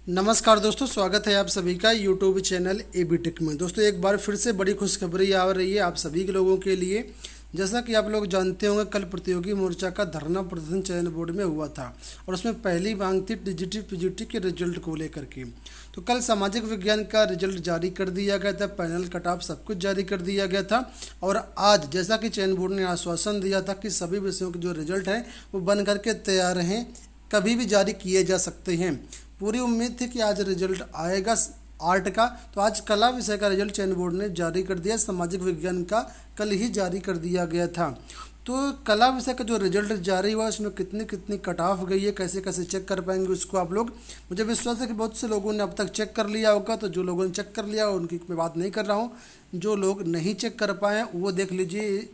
नमस्कार दोस्तों, स्वागत है आप सभी का यूट्यूब चैनल एबी टेक में। दोस्तों एक बार फिर से बड़ी खुशखबरी आ रही है आप सभी के लोगों के लिए। जैसा कि आप लोग जानते होंगे, कल प्रतियोगी मोर्चा का धरना प्रदर्शन चयन बोर्ड में हुआ था और उसमें पहली मांग थी टीजीटी पीजीटी के रिजल्ट को लेकर के। तो कल सामाजिक विज्ञान का रिजल्ट जारी कर दिया गया था, पैनल कट ऑफ सब कुछ जारी कर दिया गया था। और आज जैसा कि चयन बोर्ड ने आश्वासन दिया था कि सभी विषयों के जो रिजल्ट हैं वो बन करके तैयार हैं, कभी भी जारी किए जा सकते हैं। पूरी उम्मीद थी कि आज रिजल्ट आएगा आर्ट का, तो आज कला विषय का रिजल्ट चयन बोर्ड ने जारी कर दिया। सामाजिक विज्ञान का कल ही जारी कर दिया गया था। तो कला विषय का जो रिजल्ट जारी हुआ उसमें कितनी कितनी कट ऑफ गई है, कैसे कैसे चेक कर पाएंगे उसको आप लोग। मुझे विश्वास है कि बहुत से लोगों ने अब तक चेक कर लिया होगा, तो जो लोगों ने चेक कर लिया उनकी मैं बात नहीं कर रहा हूँ। जो लोग नहीं चेक कर पाए वो देख लीजिए।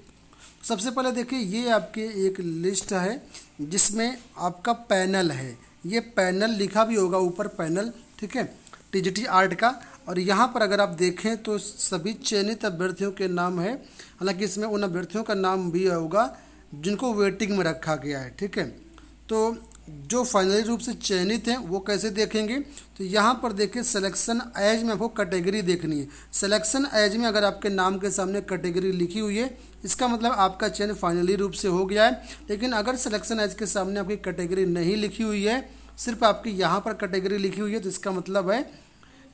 सबसे पहले देखिए, ये आपकी एक लिस्ट है जिसमें आपका पैनल है। ये पैनल लिखा भी होगा ऊपर, पैनल, ठीक है, टीजीटी आर्ट का। और यहाँ पर अगर आप देखें तो सभी चयनित अभ्यर्थियों के नाम है। हालांकि इसमें उन अभ्यर्थियों का नाम भी होगा जिनको वेटिंग में रखा गया है, ठीक है। तो जो फाइनली रूप से चयनित हैं वो कैसे देखेंगे, तो यहाँ पर देखिए सिलेक्शन एज में आपको कैटेगरी देखनी है। सिलेक्शन एज में अगर आपके नाम के सामने कैटेगरी लिखी हुई है, इसका मतलब आपका चयन फाइनली रूप से हो गया है। लेकिन अगर सिलेक्शन एज के सामने आपकी कैटेगरी नहीं लिखी हुई है, सिर्फ आपकी यहाँ पर कैटेगरी लिखी हुई है, तो इसका मतलब है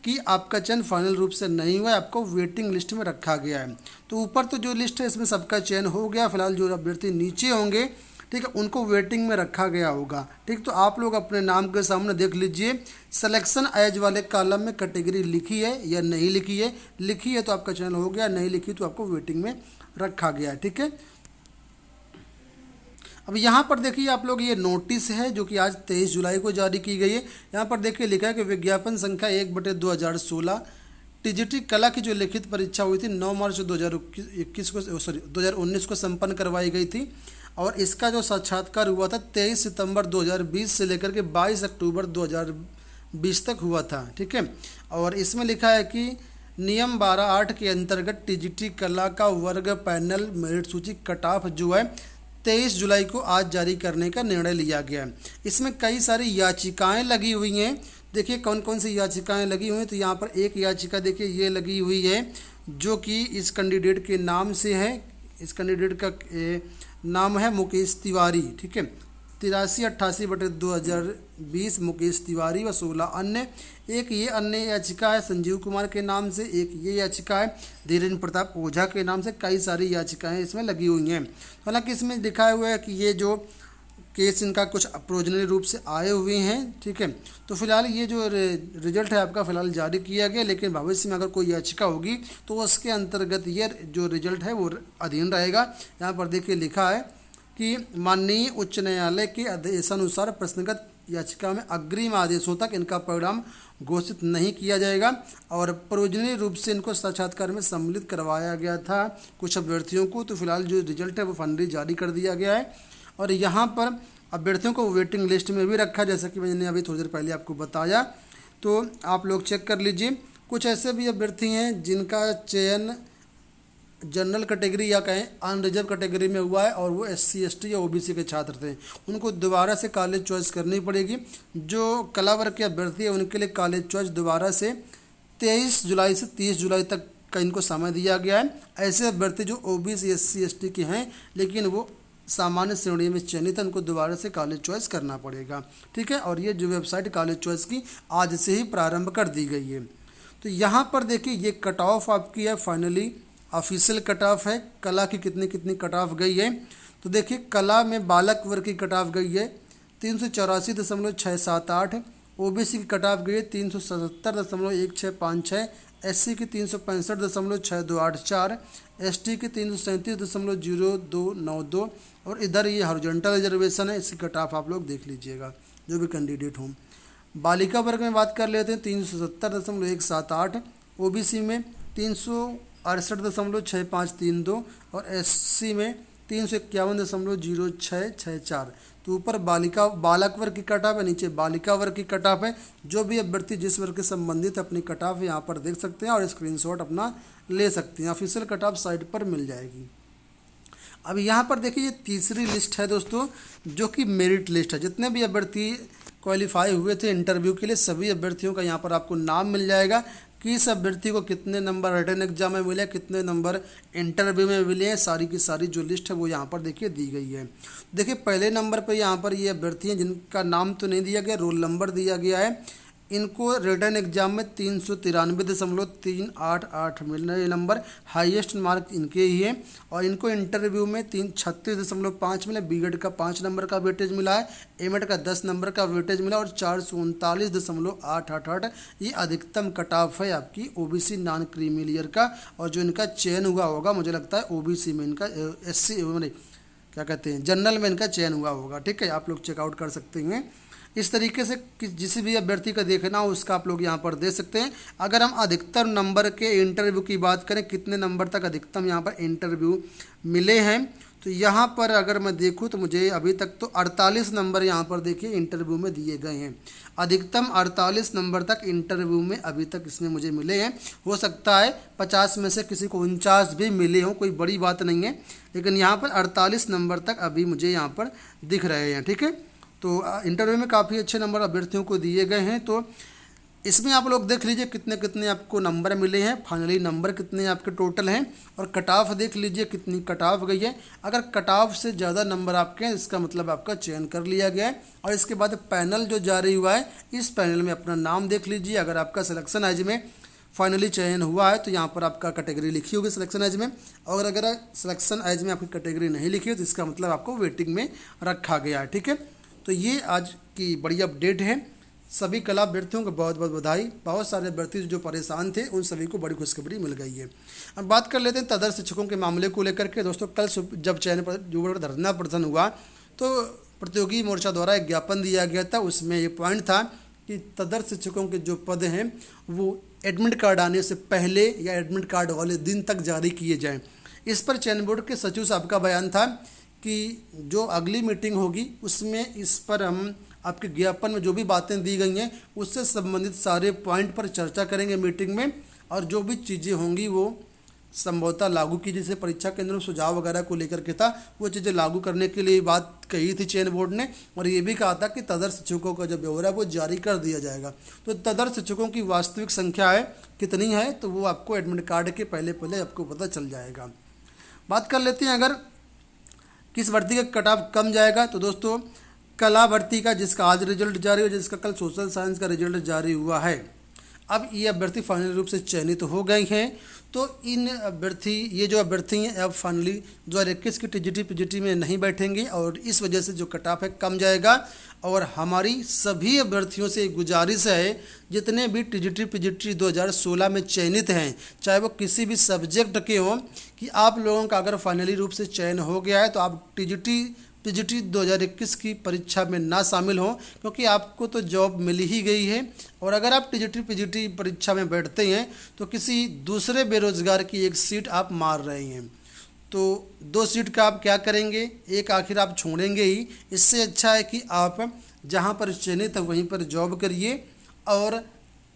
कि आपका चयन फाइनल रूप से नहीं हुआ है, आपको वेटिंग लिस्ट में रखा गया है। तो ऊपर तो जो लिस्ट है इसमें सबका चयन हो गया। फिलहाल जो अभ्यर्थी नीचे होंगे, ठीक है, उनको वेटिंग में रखा गया होगा। ठीक, तो आप लोग अपने नाम के सामने देख लीजिए सिलेक्शन एज वाले कॉलम में कैटेगरी लिखी है या नहीं लिखी है। लिखी है तो आपका चयन हो गया, नहीं लिखी तो आपको वेटिंग में रखा गया है, ठीक है। अब यहाँ पर देखिए आप लोग, ये नोटिस है जो कि आज 23 जुलाई को जारी की गई है। यहाँ पर देखिए लिखा है कि विज्ञापन संख्या 1/2016 टीजीटी कला की जो लिखित परीक्षा हुई थी 9 मार्च 2021 को, 2019 को संपन्न करवाई गई थी। और इसका जो साक्षात्कार हुआ था 23 सितंबर 2020 से लेकर के 22 अक्टूबर 2020 तक हुआ था, ठीक है। और इसमें लिखा है कि नियम 12(8) के अंतर्गत टीजीटी कला का वर्ग पैनल मेरिट सूची कट ऑफ जो है 23 जुलाई को आज जारी करने का निर्णय लिया गया है। इसमें कई सारी याचिकाएं लगी हुई हैं। देखिए कौन कौन सी याचिकाएं लगी हुई हैं, तो यहाँ पर एक याचिका देखिए ये लगी हुई है जो कि इस कैंडिडेट के नाम से है। इस कैंडिडेट का नाम है मुकेश तिवारी, ठीक है। 83/88/2020 मुकेश तिवारी व 16 अन्य। एक ये अन्य याचिका है संजीव कुमार के नाम से, एक ये याचिका है धीरेन्द्र प्रताप ओझा के नाम से। कई सारी याचिकाएं इसमें लगी हुई हैं। हालांकि इसमें दिखाया हुआ है कि ये जो केस इनका कुछ अप्रोजनरी रूप से आए हुए हैं, ठीक है। तो फिलहाल ये जो रिजल्ट है आपका फिलहाल जारी किया गया, लेकिन भविष्य में अगर कोई याचिका होगी तो उसके अंतर्गत ये जो रिजल्ट है वो अधीन रहेगा। यहाँ पर देखिए लिखा है कि माननीय उच्च न्यायालय के आदेशानुसार प्रश्नगत याचिका में अग्रिम आदेशों तक इनका परिणाम घोषित नहीं किया जाएगा। और प्रोविजनरी रूप से इनको साक्षात्कार में सम्मिलित करवाया गया था कुछ अभ्यर्थियों को। तो फिलहाल जो रिजल्ट है वो फाइनली जारी कर दिया गया है। और यहाँ पर अभ्यर्थियों को वेटिंग लिस्ट में भी रखा, जैसा कि मैंने अभी थोड़ी देर पहले आपको बताया। तो आप लोग चेक कर लीजिए। कुछ ऐसे भी अभ्यर्थी हैं जिनका चयन जनरल कैटेगरी या कहें अनरिजर्व कैटेगरी में हुआ है और वो SC ST या OBC के छात्र थे, उनको दोबारा से कॉलेज चॉइस करनी पड़ेगी। जो कला वर्ग के अभ्यर्थी है उनके लिए कॉलेज चॉइस दोबारा से 23 जुलाई से 30 जुलाई तक का इनको समय दिया गया है। ऐसे अभ्यर्थी जो OBC SC ST के हैं लेकिन वो सामान्य श्रेणी में चयनित है, उनको दोबारा से कॉलेज चॉइस करना पड़ेगा, ठीक है। और ये जो वेबसाइट कॉलेज चॉइस की आज से ही प्रारंभ कर दी गई है। तो यहाँ पर देखिए ये कट ऑफ आपकी है, फाइनली ऑफिशियल कट ऑफ है। कला की कितनी कितनी कट ऑफ गई है, तो देखिए कला में बालक वर्ग की कट ऑफ गई है 384.678, OBC की कट ऑफ गई है 377.1656, SC की 365.6284, ST की 337.0292। और इधर ये हॉरिजॉन्टल रिजर्वेशन है, इसकी कट ऑफ आप लोग देख लीजिएगा जो भी कैंडिडेट हों। बालिका वर्ग में बात कर लेते हैं 370.178, OBC में 368.6532 और SC में 351.0664। तो ऊपर बालक वर्ग की कट ऑफ है, नीचे बालिका वर्ग की कट ऑफ है। जो भी अभ्यर्थी जिस वर्ग के संबंधित अपनी कट ऑफ यहाँ पर देख सकते हैं और स्क्रीनशॉट अपना ले सकते हैं। ऑफिशियल कट ऑफ साइट पर मिल जाएगी। अब यहाँ पर देखिए ये तीसरी लिस्ट है दोस्तों, जो कि मेरिट लिस्ट है। जितने भी अभ्यर्थी क्वालिफाई हुए थे इंटरव्यू के लिए, सभी अभ्यर्थियों का यहाँ पर आपको नाम मिल जाएगा कि इस अभ्यर्थी को कितने नंबर रिटन एग्जाम में मिले, कितने नंबर इंटरव्यू में मिले हैं। सारी की सारी जो लिस्ट है वो यहाँ पर देखिए दी गई है। देखिए पहले नंबर पर यहाँ पर ये अभ्यर्थी हैं जिनका नाम तो नहीं दिया गया, रोल नंबर दिया गया है। इनको रिटन एग्जाम में 393.388 मिल रहे नंबर, हाईएस्ट मार्क इनके ही है। और इनको इंटरव्यू में 336.5 मिले, बीएड का 5 नंबर का वेटेज मिला है, एमएड का 10 नंबर का वेटेज मिला और 439.888 ये अधिकतम कट ऑफ है आपकी ओबीसी नॉन क्रीमी लेयर का। और जो इनका चयन हुआ होगा मुझे लगता है ओबीसी में इनका एससी क्या कहते हैं जनरल में इनका चयन हुआ होगा। ठीक है, आप लोग चेकआउट कर सकते हैं। इस तरीके से जिस भी अभ्यर्थी का देखना हो उसका आप लोग यहाँ पर दे सकते हैं। अगर हम अधिकतम नंबर के इंटरव्यू की बात करें, कितने नंबर तक अधिकतम यहाँ पर इंटरव्यू मिले हैं, तो यहाँ पर अगर मैं देखूँ तो मुझे अभी तक तो 48 नंबर यहाँ पर देखिए इंटरव्यू में दिए गए हैं। अधिकतम 48 नंबर तक इंटरव्यू में अभी तक इसमें मुझे मिले हैं। हो सकता है 50 में से किसी को 49 भी मिले हों, कोई बड़ी बात नहीं है, लेकिन यहाँ पर 48 नंबर तक अभी मुझे यहाँ पर दिख रहे हैं। ठीक है, तो इंटरव्यू में काफ़ी अच्छे नंबर अभ्यर्थियों को दिए गए हैं। तो इसमें आप लोग देख लीजिए कितने कितने आपको नंबर मिले हैं, फाइनली नंबर कितने आपके टोटल हैं, और कट ऑफ देख लीजिए कितनी कट ऑफ गई है। अगर कट ऑफ से ज़्यादा नंबर आपके हैं इसका मतलब आपका चयन कर लिया गया है। और इसके बाद पैनल जो जारी हुआ है, इस पैनल में अपना नाम देख लीजिए। अगर आपका सिलेक्शन एज में फाइनली चयन हुआ है तो यहाँ पर आपका कैटेगरी लिखी होगी सिलेक्शन एज में, और अगर सिलेक्शन एज में आपकी कैटेगरी नहीं लिखी हो तो इसका मतलब आपको वेटिंग में रखा गया है। ठीक है, तो ये आज की बड़ी अपडेट है। सभी कला अभ्यर्थियों को बहुत बहुत बधाई। बहुत सारे अभ्यर्थी जो परेशान थे उन सभी को बड़ी खुशखबरी मिल गई है। अब बात कर लेते हैं तदर शिक्षकों के मामले को लेकर के। दोस्तों कल जब चयन पर जो धरना प्रदर्शन हुआ तो प्रतियोगी मोर्चा द्वारा एक ज्ञापन दिया गया था। उसमें ये पॉइंट था कि तदर शिक्षकों के जो पद हैं वो एडमिट कार्ड आने से पहले या एडमिट कार्ड वाले दिन तक जारी किए जाएँ। इस पर चयन बोर्ड के सचिव साहब का बयान था कि जो अगली मीटिंग होगी उसमें इस पर हम आपके ज्ञापन में जो भी बातें दी गई हैं उससे संबंधित सारे पॉइंट पर चर्चा करेंगे मीटिंग में, और जो भी चीज़ें होंगी वो संभवतः लागू की, जैसे परीक्षा केंद्र में सुझाव वगैरह को लेकर के था, वो चीज़ें लागू करने के लिए बात कही थी चयन बोर्ड ने। और ये भी कहा था कि तदर शिक्षकों का जो ब्यौरा है वो जारी कर दिया जाएगा। तो तदर शिक्षकों की वास्तविक संख्या है कितनी है तो वो आपको एडमिट कार्ड के पहले पहले आपको पता चल जाएगा। बात कर लेते हैं अगर किस भर्ती का कट ऑफ कम जाएगा, तो दोस्तों कला भर्ती का जिसका आज रिजल्ट जारी हुआ, जिसका कल सोशल साइंस का रिजल्ट जारी हुआ है, अब ये अभ्यर्थी फाइनली रूप से चयनित हो गए हैं। तो इन ये जो अभ्यर्थी हैं अब फाइनली 2021 की टीजीटी पीजीटी में नहीं बैठेंगे और इस वजह से जो कट ऑफ है कम जाएगा। और हमारी सभी अभ्यर्थियों से गुजारिश है जितने भी टीजीटी पीजीटी 2016 में चयनित हैं, चाहे वो किसी भी सब्जेक्ट के हों, कि आप लोगों का अगर फाइनली रूप से चयन हो गया है तो आप टीजीटी पीजीटी 2021 की परीक्षा में ना शामिल हों, क्योंकि आपको तो जॉब मिल ही गई है। और अगर आप टीजीटी पीजीटी परीक्षा में बैठते हैं तो किसी दूसरे बेरोजगार की एक सीट आप मार रहे हैं। तो 2 सीट का आप क्या करेंगे, एक आखिर आप छोड़ेंगे ही। इससे अच्छा है कि आप जहां पर चयनित है वहीं पर जॉब करिए और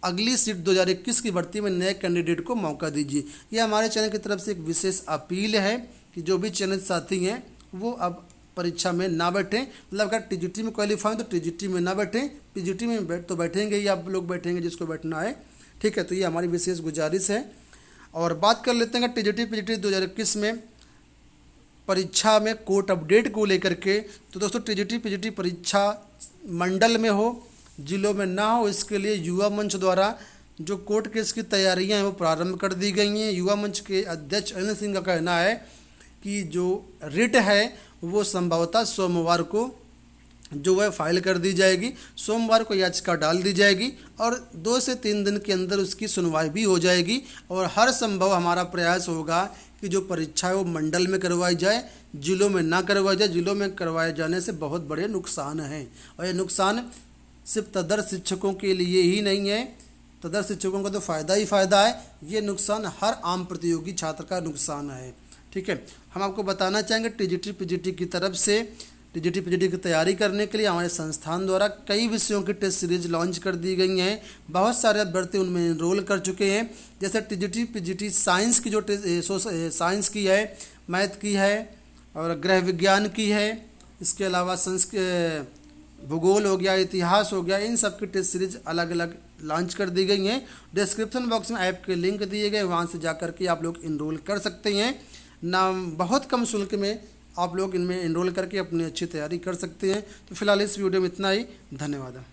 अगली सीट 2021 की भर्ती में नए कैंडिडेट को मौका दीजिए। ये हमारे चैनल की तरफ से एक विशेष अपील है कि जो भी चयनित साथी हैं वो अब परीक्षा में ना बैठें। मतलब अगर टीजीटी में क्वालिफाई तो टीजीटी में ना बैठें, पीजीटी में तो बैठेंगे ही, आप लोग बैठेंगे जिसको बैठना है। ठीक है, तो ये हमारी विशेष गुजारिश है। और बात कर लेते हैं टीजीटी पीजीटी 2021 में परीक्षा में कोर्ट अपडेट को लेकर के। तो दोस्तों टीजीटी पीजीटी परीक्षा मंडल में हो, जिलों में ना हो, इसके लिए युवा मंच द्वारा जो कोर्ट केस की तैयारियां हैं वो प्रारंभ कर दी गई हैं। युवा मंच के अध्यक्ष अनिल सिंह का कहना है कि जो रिट है वो संभवतः सोमवार को जो है फाइल कर दी जाएगी, सोमवार को याचिका डाल दी जाएगी और 2 से 3 दिन के अंदर उसकी सुनवाई भी हो जाएगी। और हर संभव हमारा प्रयास होगा कि जो परीक्षा है वो मंडल में करवाई जाए, जिलों में ना करवाई जाए। जिलों में करवाए जाने से बहुत बड़े नुकसान हैं और ये नुकसान सिर्फ तदर शिक्षकों के लिए ही नहीं है, तदर शिक्षकों का तो फ़ायदा ही फ़ायदा है, ये नुकसान हर आम प्रतियोगी छात्र का नुकसान है। ठीक है, हम आपको बताना चाहेंगे टीजीटी पीजीटी की तरफ से टीजीटी पीजीटी की तैयारी करने के लिए हमारे संस्थान द्वारा कई विषयों की टेस्ट सीरीज लॉन्च कर दी गई हैं। बहुत सारे अभ्यर्थी उनमें एनरोल कर चुके हैं। जैसे टीजीटी पीजीटी साइंस की जो साइंस की है, मैथ की है और गृह विज्ञान की है, इसके अलावा भूगोल हो गया, इतिहास हो गया, इन सब की टेस्ट सीरीज अलग अलग लॉन्च कर दी गई हैं। डिस्क्रिप्शन बॉक्स में ऐप के लिंक दिए गए, वहाँ से जा कर के आप लोग इनरोल कर सकते हैं। ना बहुत कम शुल्क में आप लोग इनमें इनरोल करके अपनी अच्छी तैयारी कर सकते हैं। तो फिलहाल इस वीडियो में इतना ही। धन्यवाद।